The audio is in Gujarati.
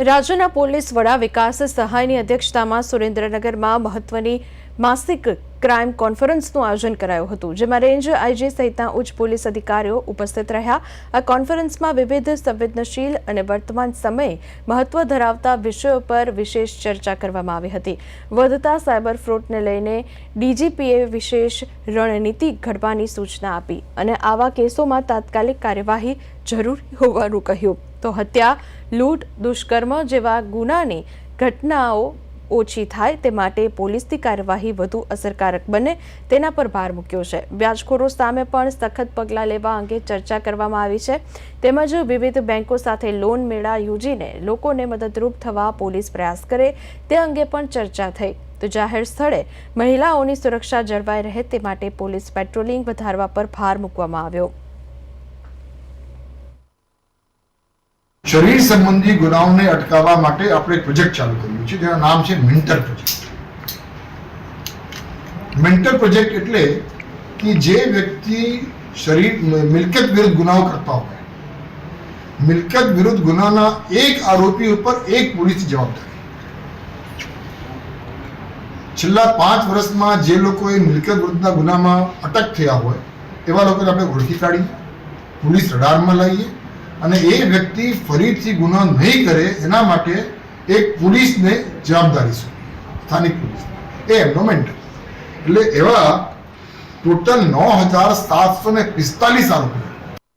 રાજ્યના પોલીસ વડા વિકાસ સહાયની અધ્યક્ષતામાં સુરેન્દ્રનગરમાં મહત્વની માસિક ક્રાઇમ કોન્ફરન્સનું આયોજન કરાયું હતું, જેમાં રેન્જ આઈજી સહિતના ઉચ્ચ પોલીસ અધિકારીઓ ઉપસ્થિત રહ્યા. આ કોન્ફરન્સમાં વિવિધ સંવેદનશીલ અને વર્તમાન સમયે મહત્વ ધરાવતા વિષયો પર વિશેષ ચર્ચા કરવામાં આવી હતી. વધતા સાયબર ફ્રોડને લઈને ડીજીપીએ વિશેષ રણનીતિ ઘડવાની સૂચના આપી અને આવા કેસોમાં તાત્કાલિક કાર્યવાહી જરૂરી હોવાનું કહ્યું. તો હત્યા, લૂંટ, દુષ્કર્મ જેવા ગુનાની ઘટનાઓ ઓછી થાય તે માટે પોલીસની કાર્યવાહી વધુ અસરકારક બને તેના પર ભાર મૂક્યો છે. વ્યાજખોરો સામે પણ સખત પગલાં લેવા અંગે ચર્ચા કરવામાં આવી છે. તેમજ વિવિધ બેંકો સાથે લોન મેળા યોજીને લોકોને મદદરૂપ થવા પોલીસ પ્રયાસ કરે તે અંગે પણ ચર્ચા થઈ. તો જાહેર સ્થળે મહિલાઓની સુરક્ષા જળવાઈ રહે તે માટે પોલીસ પેટ્રોલિંગ વધારવા પર ભાર મૂકવામાં આવ્યો. શરીર સંબંધી ગુનાઓને અટકાવવા માટે આપણે એક પ્રોજેક્ટ ચાલુ કર્યું છે, જેનું નામ છે મિન્ટર પ્રોજેક્ટ. મિન્ટર પ્રોજેક્ટ એટલે કે જે વ્યક્તિ મિલકત વિરુદ્ધ ગુનાઓ કરતા હોય, મિલકત વિરુદ્ધ ગુનાના એક આરોપી ઉપર એક પોલીસની જવાબદારી. છેલ્લા 5 વર્ષમાં જે લોકોએ મિલકત વિરુદ્ધના ગુનામાં અટક થયા હોય એવા લોકોને આપણે ઓળખી કાઢીએ, પોલીસ રડારમાં લાવીએ અને એ વ્યક્તિ ફરીથી ગુનો નહીં કરે એના માટે એક પોલીસને જવાબદારી સોંપી, સ્થાનિક પોલીસ. એ એમનો મેન્ટર. એટલે એવા ટોટલ 9,745 આરોપીઓ